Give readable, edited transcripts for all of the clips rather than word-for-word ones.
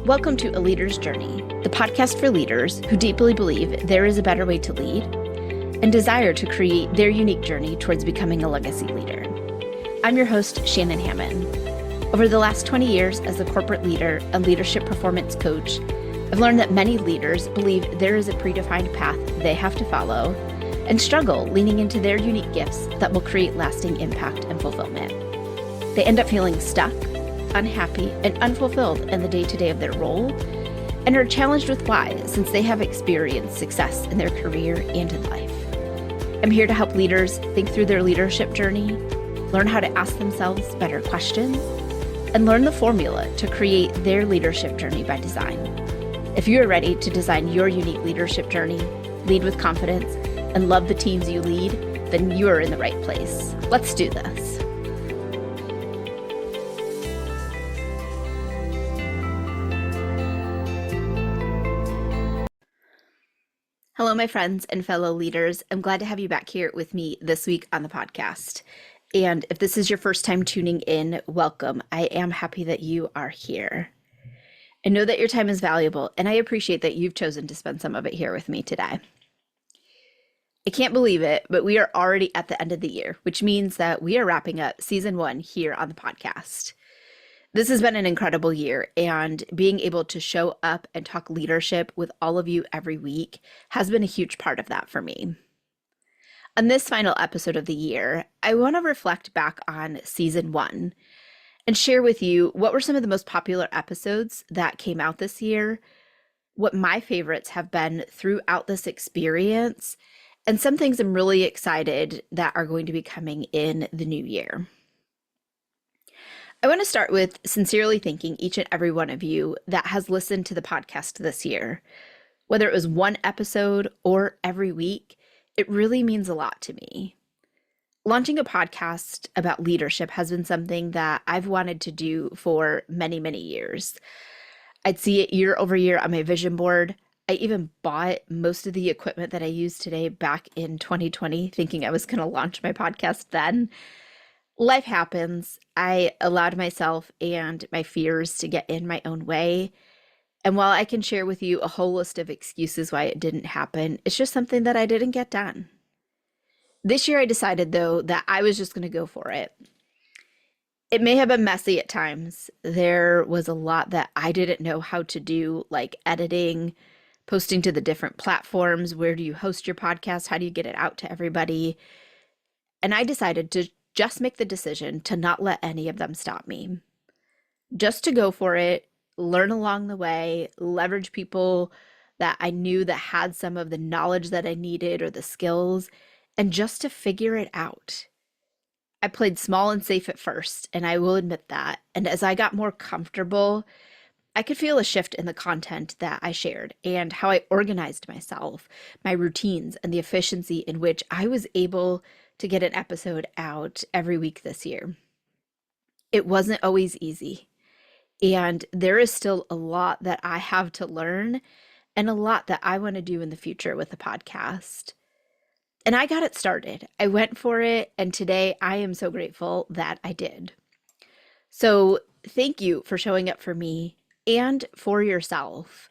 Welcome to A Leader's Journey, the podcast for leaders who deeply believe there is a better way to lead and desire to create their unique journey towards becoming a legacy leader. I'm your host, Shannon Hammond. Over the last 20 years as a corporate leader and leadership performance coach, I've learned that many leaders believe there is a predefined path they have to follow and struggle leaning into their unique gifts that will create lasting impact and fulfillment. They end up feeling stuck, unhappy, and unfulfilled in the day-to-day of their role, and are challenged with why, since they have experienced success in their career and in life. I'm here to help leaders think through their leadership journey, learn how to ask themselves better questions, and learn the formula to create their leadership journey by design. If you are ready to design your unique leadership journey, lead with confidence, and love the teams you lead, then you are in the right place. Let's do this. Hello, my friends and fellow leaders. I'm glad to have you back here with me this week on the podcast. And if this is your first time tuning in, welcome. I am happy that you are here. I know that your time is valuable, and I appreciate that you've chosen to spend some of it here with me today. I can't believe it, but we are already at the end of the year, which means that we are wrapping up season 1 here on the podcast. This has been an incredible year, and being able to show up and talk leadership with all of you every week has been a huge part of that for me. On this final episode of the year, I want to reflect back on season 1 and share with you what were some of the most popular episodes that came out this year, what my favorites have been throughout this experience, and some things I'm really excited that are going to be coming in the new year. I want to start with sincerely thanking each and every one of you that has listened to the podcast this year. Whether it was one episode or every week, it really means a lot to me. Launching a podcast about leadership has been something that I've wanted to do for many, many years. I'd see it year over year on my vision board. I even bought most of the equipment that I use today back in 2020, thinking I was going to launch my podcast then. Life happens. I allowed myself and my fears to get in my own way. And while I can share with you a whole list of excuses why it didn't happen, it's just something that I didn't get done. This year I decided, though, that I was just going to go for it. It may have been messy at times. There was a lot that I didn't know how to do, like editing, posting to the different platforms. Where do you host your podcast? How do you get it out to everybody? And I decided to just make the decision to not let any of them stop me. Just to go for it, learn along the way, leverage people that I knew that had some of the knowledge that I needed or the skills, and just to figure it out. I played small and safe at first, and I will admit that. And as I got more comfortable, I could feel a shift in the content that I shared and how I organized myself, my routines, and the efficiency in which I was able to get an episode out every week this year. It wasn't always easy, and there is still a lot that I have to learn and a lot that I want to do in the future with the podcast. And I got it started. I went for it, and today I am so grateful that I did. So thank you for showing up for me and for yourself,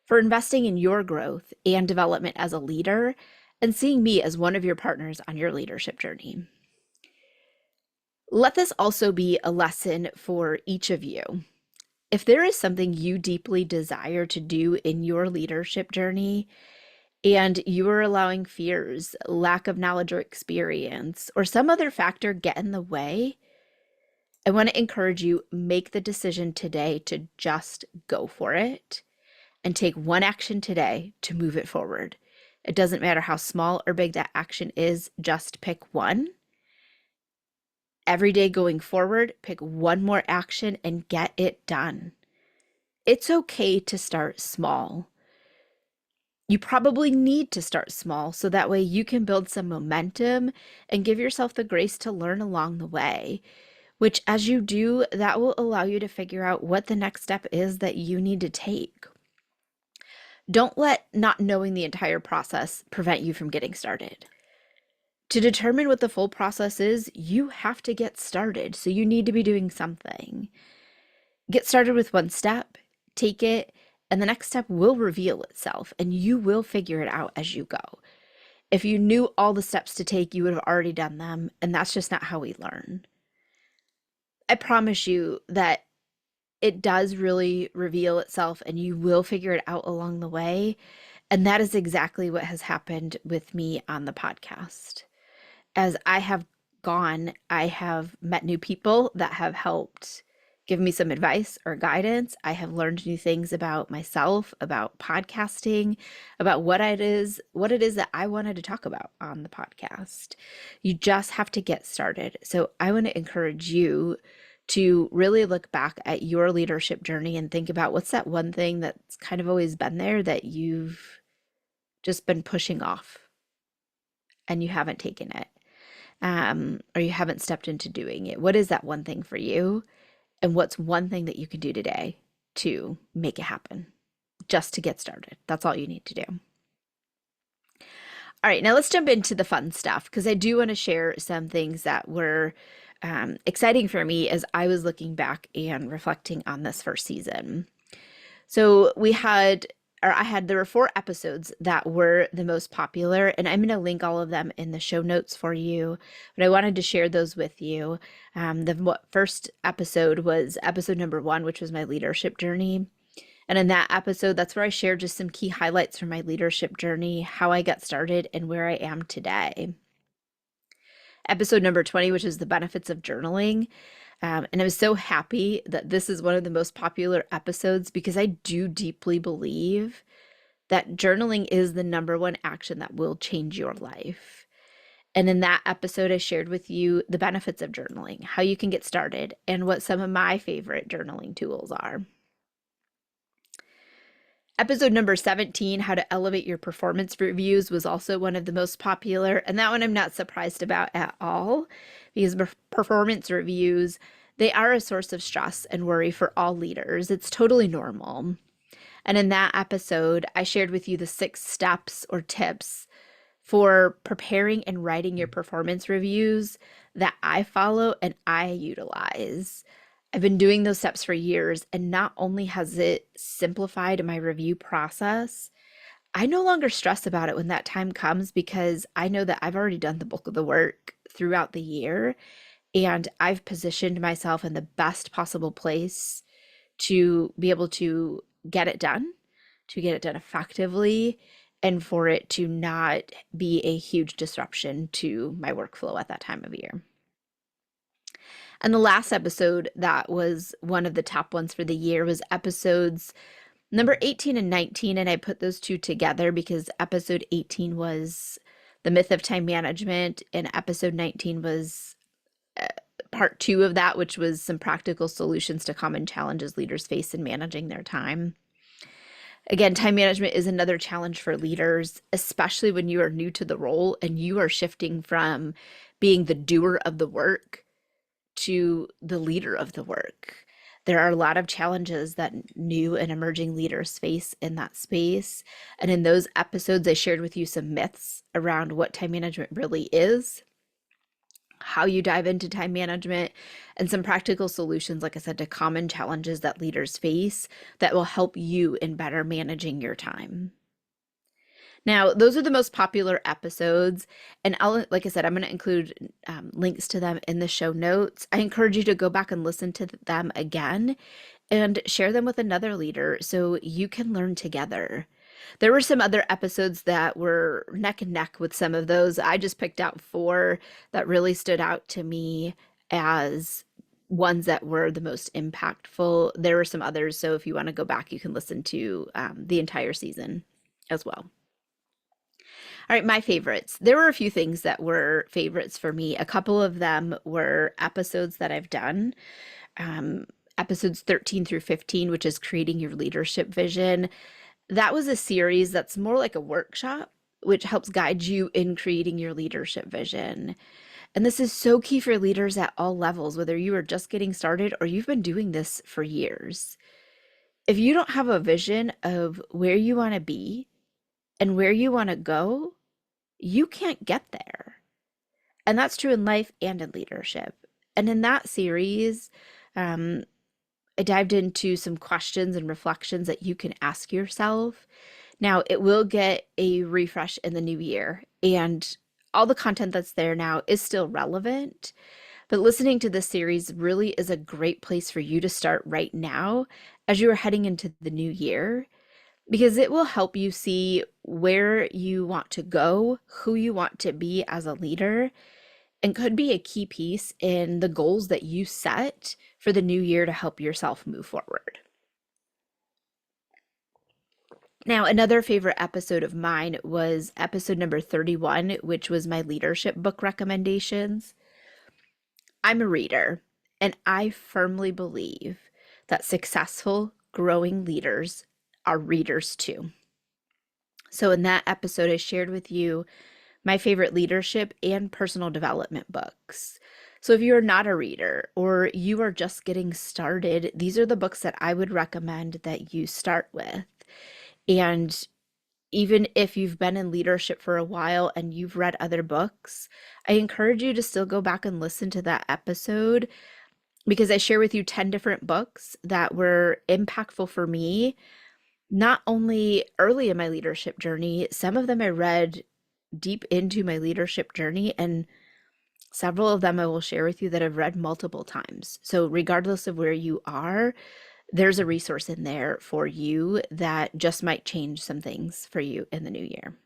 for investing in your growth and development as a leader, and seeing me as one of your partners on your leadership journey. Let this also be a lesson for each of you. If there is something you deeply desire to do in your leadership journey, and you are allowing fears, lack of knowledge or experience, or some other factor get in the way, I want to encourage you, make the decision today to just go for it and take one action today to move it forward. It doesn't matter how small or big that action is, just pick one. Every day going forward, pick one more action and get it done. It's okay to start small. You probably need to start small so that way you can build some momentum and give yourself the grace to learn along the way, which as you do, that will allow you to figure out what the next step is that you need to take. Don't let not knowing the entire process prevent you from getting started. To determine what the full process is, you have to get started. So you need to be doing something. Get started with one step, take it, and the next step will reveal itself, and you will figure it out as you go. If you knew all the steps to take, you would have already done them, and that's just not how we learn. I promise you that it does really reveal itself, and you will figure it out along the way. And that is exactly what has happened with me on the podcast. As I have gone, I have met new people that have helped give me some advice or guidance. I have learned new things about myself, about podcasting, about what it is that I wanted to talk about on the podcast. You just have to get started. So I want to encourage you to really look back at your leadership journey and think about what's that one thing that's kind of always been there that you've just been pushing off and you haven't taken it, or you haven't stepped into doing it. What is that one thing for you? And what's one thing that you can do today to make it happen, just to get started? That's all you need to do. All right, now let's jump into the fun stuff, because I do want to share some things that were exciting for me as I was looking back and reflecting on this first season. So there were 4 episodes that were the most popular, and I'm going to link all of them in the show notes for you, but I wanted to share those with you. The first episode was episode number 1, which was my leadership journey. And in that episode, that's where I shared just some key highlights from my leadership journey, how I got started, and where I am today. Episode number 20, which is the benefits of journaling. And I was so happy that this is one of the most popular episodes, because I do deeply believe that journaling is the number one action that will change your life. And in that episode, I shared with you the benefits of journaling, how you can get started, and what some of my favorite journaling tools are. Episode number 17, how to elevate your performance reviews, was also one of the most popular. And that one I'm not surprised about at all, because performance reviews, they are a source of stress and worry for all leaders. It's totally normal. And in that episode, I shared with you the 6 steps or tips for preparing and writing your performance reviews that I follow and I utilize. I've been doing those steps for years, and not only has it simplified my review process, I no longer stress about it when that time comes, because I know that I've already done the bulk of the work throughout the year, and I've positioned myself in the best possible place to be able to get it done effectively, and for it to not be a huge disruption to my workflow at that time of year. And the last episode that was one of the top ones for the year was episodes number 18 and 19. And I put those 2 together because episode 18 was the myth of time management, and episode 19 was part 2 of that, which was some practical solutions to common challenges leaders face in managing their time. Again, time management is another challenge for leaders, especially when you are new to the role and you are shifting from being the doer of the work to the leader of the work. There are a lot of challenges that new and emerging leaders face in that space. And in those episodes, I shared with you some myths around what time management really is, how you dive into time management, and some practical solutions, like I said, to common challenges that leaders face that will help you in better managing your time. Now, those are the most popular episodes, and like I said, I'm going to include links to them in the show notes. I encourage you to go back and listen to them again and share them with another leader so you can learn together. There were some other episodes that were neck and neck with some of those. I just picked out 4 that really stood out to me as ones that were the most impactful. There were some others, so if you want to go back, you can listen to the entire season as well. All right, my favorites. There were a few things that were favorites for me. A couple of them were episodes that I've done. Episodes 13 through 15, which is creating your leadership vision. That was a series that's more like a workshop, which helps guide you in creating your leadership vision. And this is so key for leaders at all levels, whether you are just getting started or you've been doing this for years. If you don't have a vision of where you want to be and where you want to go, you can't get there. And that's true in life and in leadership. And in that series, I dived into some questions and reflections that you can ask yourself. Now, it will get a refresh in the new year, and all the content that's there now is still relevant. But listening to this series really is a great place for you to start right now as you are heading into the new year, because it will help you see where you want to go, who you want to be as a leader, and could be a key piece in the goals that you set for the new year to help yourself move forward. Now, another favorite episode of mine was episode number 31, which was my leadership book recommendations. I'm a reader, and I firmly believe that successful, growing leaders are readers too. So, in that episode, I shared with you my favorite leadership and personal development books. So, if you're not a reader or you are just getting started, these are the books that I would recommend that you start with. And even if you've been in leadership for a while and you've read other books, I encourage you to still go back and listen to that episode, because I share with you 10 different books that were impactful for me, not only early in my leadership journey. Some of them I read deep into my leadership journey, and several of them I will share with you that I've read multiple times. So regardless of where you are, there's a resource in there for you that just might change some things for you in the new year.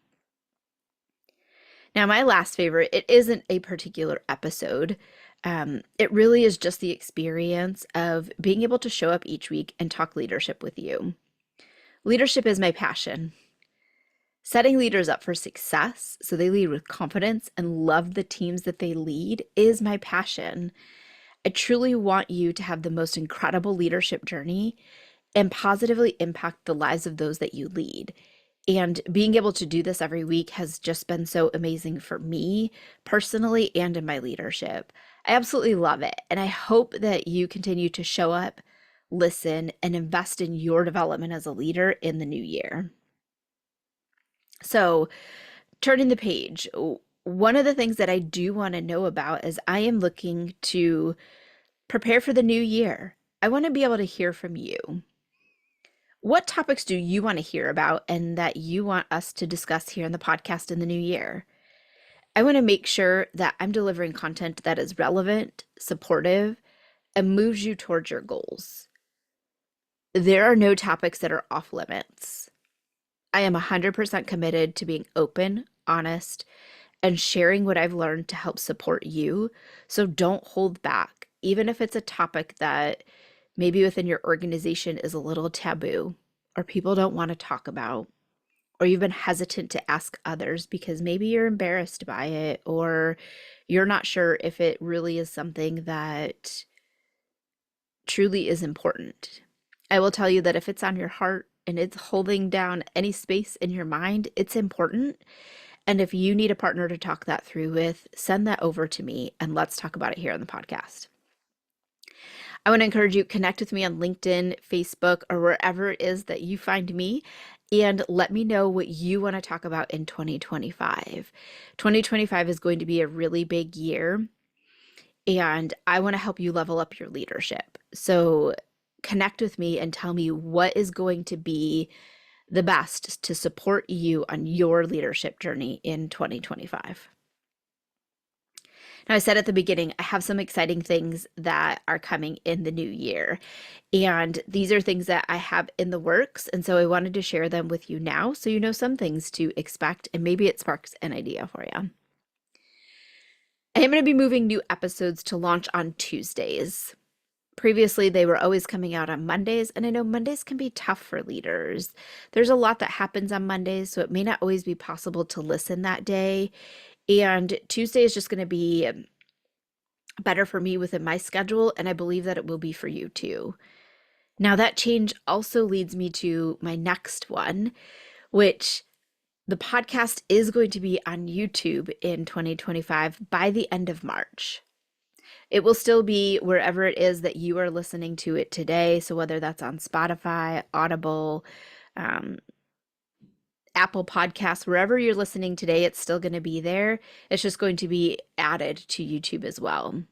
Now, my last favorite, it isn't a particular episode. It really is just the experience of being able to show up each week and talk leadership with you. Leadership is my passion. Setting leaders up for success so they lead with confidence and love the teams that they lead is my passion. I truly want you to have the most incredible leadership journey and positively impact the lives of those that you lead. And being able to do this every week has just been so amazing for me personally and in my leadership. I absolutely love it. And I hope that you continue to show up, listen, and invest in your development as a leader in the new year. So, turning the page, one of the things that I do want to know about is I am looking to prepare for the new year. I want to be able to hear from you. What topics do you want to hear about and that you want us to discuss here in the podcast in the new year? I want to make sure that I'm delivering content that is relevant, supportive, and moves you towards your goals. There are no topics that are off limits. I am 100% committed to being open, honest, and sharing what I've learned to help support you. So don't hold back, even if it's a topic that maybe within your organization is a little taboo, or people don't want to talk about, or you've been hesitant to ask others because maybe you're embarrassed by it, or you're not sure if it really is something that truly is important. I will tell you that if it's on your heart and it's holding down any space in your mind, it's important. And if you need a partner to talk that through with, send that over to me and let's talk about it here on the podcast. I want to encourage you, connect with me on LinkedIn, Facebook, or wherever it is that you find me, and let me know what you want to talk about in 2025. 2025 is going to be a really big year, and I want to help you level up your leadership. So connect with me and tell me what is going to be the best to support you on your leadership journey in 2025. Now, I said at the beginning, I have some exciting things that are coming in the new year. And these are things that I have in the works. And so I wanted to share them with you now so you know some things to expect, and maybe it sparks an idea for you. I am going to be moving new episodes to launch on Tuesdays. Previously, they were always coming out on Mondays, and I know Mondays can be tough for leaders. There's a lot that happens on Mondays, so it may not always be possible to listen that day. And Tuesday is just going to be better for me within my schedule, and I believe that it will be for you too. Now, that change also leads me to my next one, which the podcast is going to be on YouTube in 2025 by the end of March. It will still be wherever it is that you are listening to it today. So whether that's on Spotify, Audible, Apple Podcasts, wherever you're listening today, it's still going to be there. It's just going to be added to YouTube as well.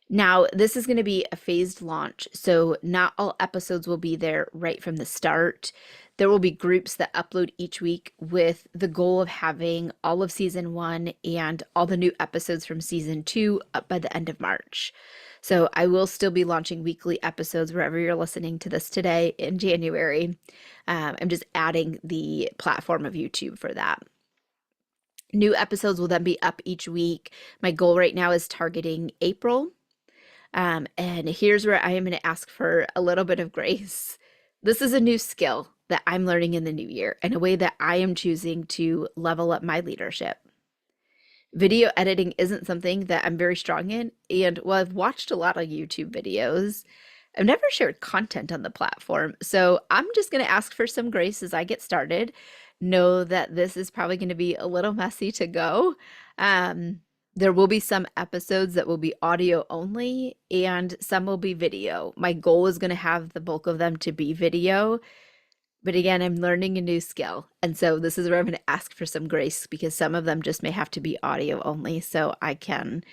Now, this is going to be a phased launch, so not all episodes will be there right from the start. There will be groups that upload each week with the goal of having all of season 1 and all the new episodes from season 2 up by the end of March. So I will still be launching weekly episodes wherever you're listening to this today in January. I'm just adding the platform of YouTube for that. New episodes will then be up each week. My goal right now is targeting April. And here's where I am going to ask for a little bit of grace. This is a new skill that I'm learning in the new year and a way that I am choosing to level up my leadership. Video editing isn't something that I'm very strong in. And while I've watched a lot of YouTube videos, I've never shared content on the platform. So I'm just going to ask for some grace as I get started. Know that this is probably going to be a little messy to go. There will be some episodes that will be audio only and some will be video. My goal is going to have the bulk of them to be video. But again, I'm learning a new skill. And so this is where I'm going to ask for some grace because some of them just may have to be audio only so I can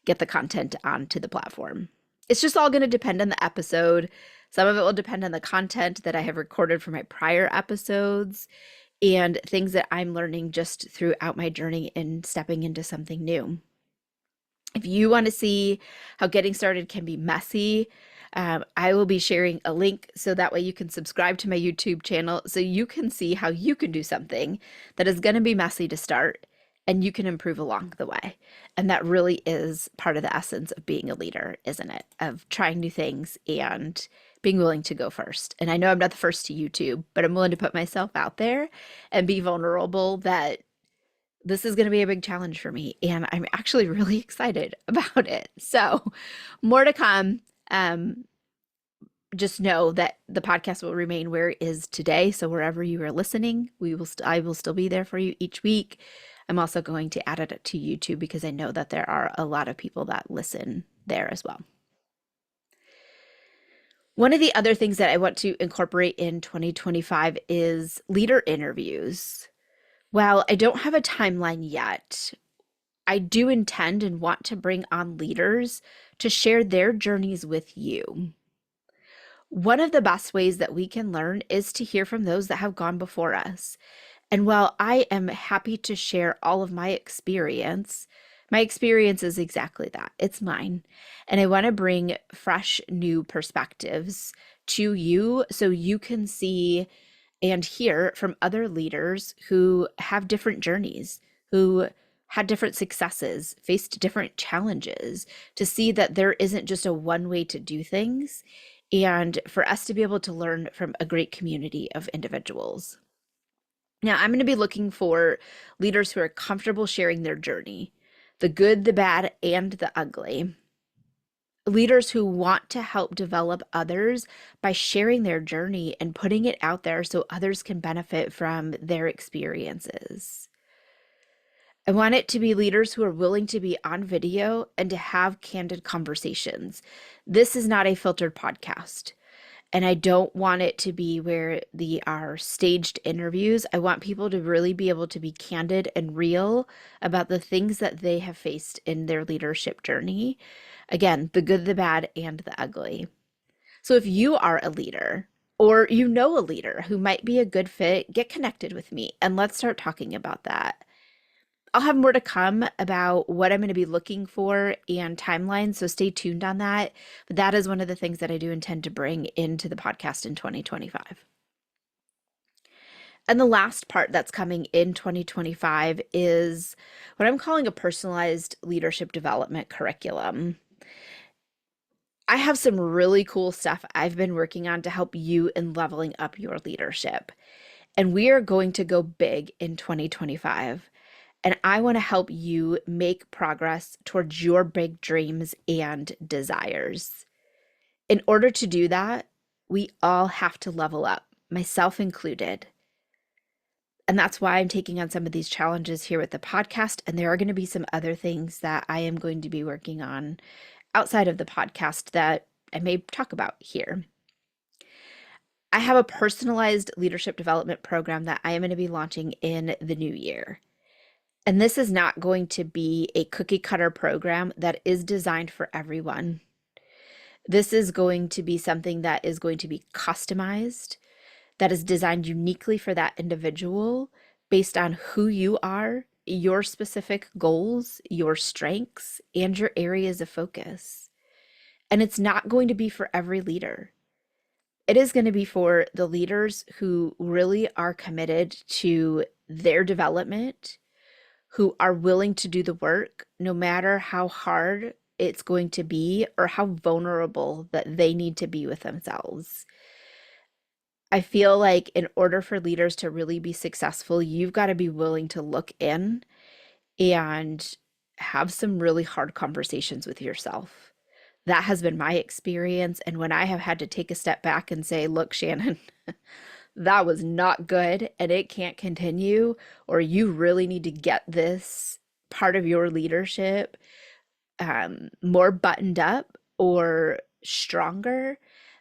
get the content onto the platform. It's just all going to depend on the episode. Some of it will depend on the content that I have recorded for my prior episodes and things that I'm learning just throughout my journey in stepping into something new. If you want to see how getting started can be messy, I will be sharing a link so that way you can subscribe to my YouTube channel so you can see how you can do something that is going to be messy to start and you can improve along the way. And that really is part of the essence of being a leader, isn't it? Of trying new things and being willing to go first. And I know I'm not the first to YouTube, but I'm willing to put myself out there and be vulnerable that this is going to be a big challenge for me. And I'm actually really excited about it. So more to come. Just know that the podcast will remain where it is today. So wherever you are listening, I will still be there for you each week. I'm also going to add it to YouTube because I know that there are a lot of people that listen there as well. One of the other things that I want to incorporate in 2025 is leader interviews. While I don't have a timeline yet, I do intend and want to bring on leaders to share their journeys with you. One of the best ways that we can learn is to hear from those that have gone before us. And while I am happy to share all of my experience is exactly that. It's mine. And I want to bring fresh, new perspectives to you so you can see and hear from other leaders who have different journeys, who had different successes, faced different challenges, to see that there isn't just a one way to do things, and for us to be able to learn from a great community of individuals. Now, I'm going to be looking for leaders who are comfortable sharing their journey, the good, the bad, and the ugly. Leaders who want to help develop others by sharing their journey and putting it out there so others can benefit from their experiences. I want it to be leaders who are willing to be on video and to have candid conversations. This is not a filtered podcast. And I don't want it to be where they are staged interviews. I want people to really be able to be candid and real about the things that they have faced in their leadership journey. Again, the good, the bad, and the ugly. So if you are a leader or you know a leader who might be a good fit, get connected with me and let's start talking about that. I'll have more to come about what I'm going to be looking for and timelines, so stay tuned on that. But that is one of the things that I do intend to bring into the podcast in 2025. And the last part that's coming in 2025 is what I'm calling a personalized leadership development curriculum. I have some really cool stuff I've been working on to help you in leveling up your leadership. And we are going to go big in 2025. And I want to help you make progress towards your big dreams and desires. In order to do that, we all have to level up, myself included. And that's why I'm taking on some of these challenges here with the podcast. And there are going to be some other things that I am going to be working on outside of the podcast that I may talk about here. I have a personalized leadership development program that I am going to be launching in the new year. And this is not going to be a cookie cutter program that is designed for everyone. This is going to be something that is going to be customized, that is designed uniquely for that individual based on who you are, your specific goals, your strengths, and your areas of focus. And it's not going to be for every leader. It is going to be for the leaders who really are committed to their development, who are willing to do the work, no matter how hard it's going to be or how vulnerable that they need to be with themselves. I feel like in order for leaders to really be successful, you've got to be willing to look in and have some really hard conversations with yourself. That has been my experience. And when I have had to take a step back and say, look, Shannon, that was not good and it can't continue, or you really need to get this part of your leadership more buttoned up or stronger.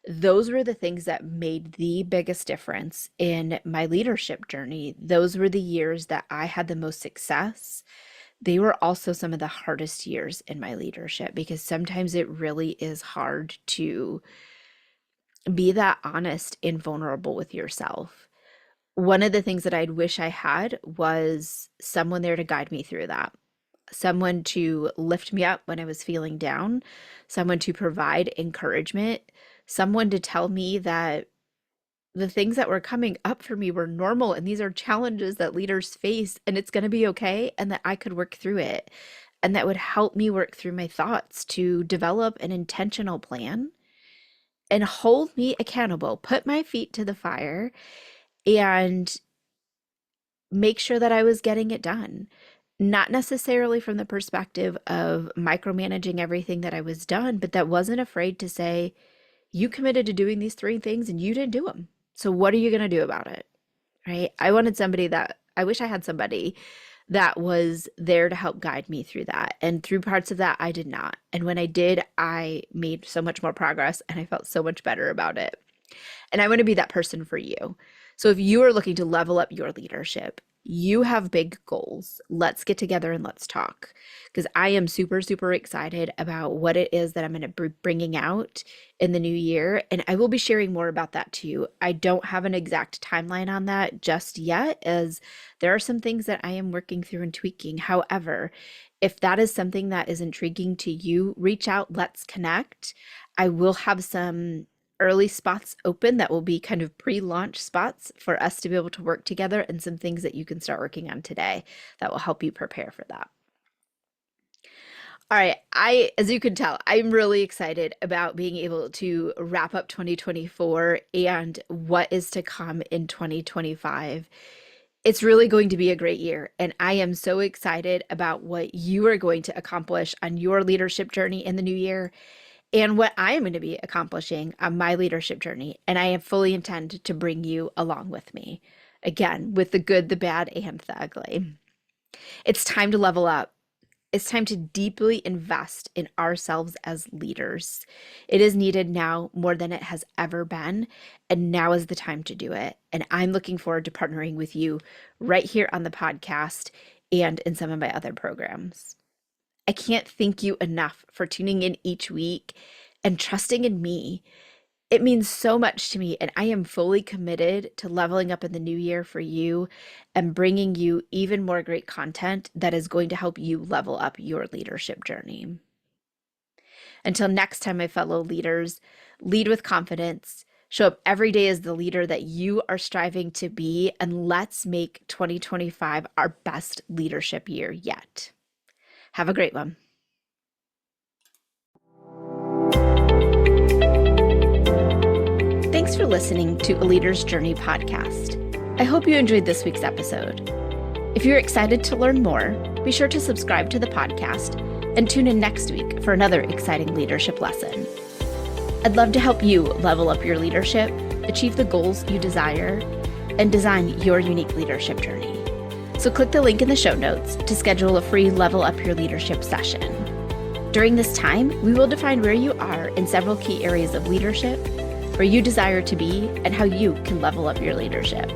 Those were the things that made the biggest difference in my leadership journey. Those were the years that I had the most success. They were also some of the hardest years in my leadership because sometimes it really is hard to be that honest and vulnerable with yourself. One of the things that I'd wish I had was someone there to guide me through that, someone to lift me up when I was feeling down, someone to provide encouragement, someone to tell me that the things that were coming up for me were normal and these are challenges that leaders face and it's going to be okay, and that I could work through it. And that would help me work through my thoughts to develop an intentional plan and hold me accountable, put my feet to the fire, and make sure that I was getting it done. Not necessarily from the perspective of micromanaging everything that I was done, but that wasn't afraid to say, you committed to doing these 3 things and you didn't do them. So what are you going to do about it? Right? I wish I had somebody that was there to help guide me through that. And through parts of that, I did not. And when I did, I made so much more progress and I felt so much better about it. And I want to be that person for you. So if you are looking to level up your leadership, you have big goals, let's get together and let's talk, because I am super, super excited about what it is that I'm going to be bringing out in the new year. And I will be sharing more about that too. I don't have an exact timeline on that just yet, as there are some things that I am working through and tweaking. However, if that is something that is intriguing to you, reach out, let's connect. I will have some early spots open that will be kind of pre-launch spots for us to be able to work together, and some things that you can start working on today that will help you prepare for that. All right, as you can tell, I'm really excited about being able to wrap up 2024 and what is to come in 2025. It's really going to be a great year, and I am so excited about what you are going to accomplish on your leadership journey in the new year, and what I am going to be accomplishing on my leadership journey. And I fully intend to bring you along with me, again, with the good, the bad, and the ugly. It's time to level up. It's time to deeply invest in ourselves as leaders. It is needed now more than it has ever been, and now is the time to do it. And I'm looking forward to partnering with you right here on the podcast and in some of my other programs. I can't thank you enough for tuning in each week and trusting in me. It means so much to me, and I am fully committed to leveling up in the new year for you and bringing you even more great content that is going to help you level up your leadership journey. Until next time, my fellow leaders, lead with confidence, show up every day as the leader that you are striving to be, and let's make 2025 our best leadership year yet. Have a great one. Thanks for listening to A Leader's Journey podcast. I hope you enjoyed this week's episode. If you're excited to learn more, be sure to subscribe to the podcast and tune in next week for another exciting leadership lesson. I'd love to help you level up your leadership, achieve the goals you desire, and design your unique leadership journey. So click the link in the show notes to schedule a free Level Up Your Leadership session. During this time, we will define where you are in several key areas of leadership, where you desire to be, and how you can level up your leadership.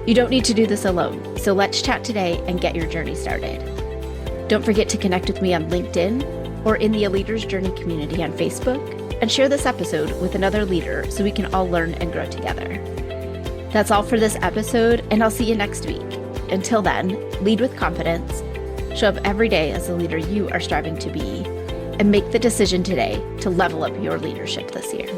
You don't need to do this alone, so let's chat today and get your journey started. Don't forget to connect with me on LinkedIn or in the A Leader's Journey community on Facebook, and share this episode with another leader so we can all learn and grow together. That's all for this episode, and I'll see you next week. Until then, lead with confidence, show up every day as the leader you are striving to be, and make the decision today to level up your leadership this year.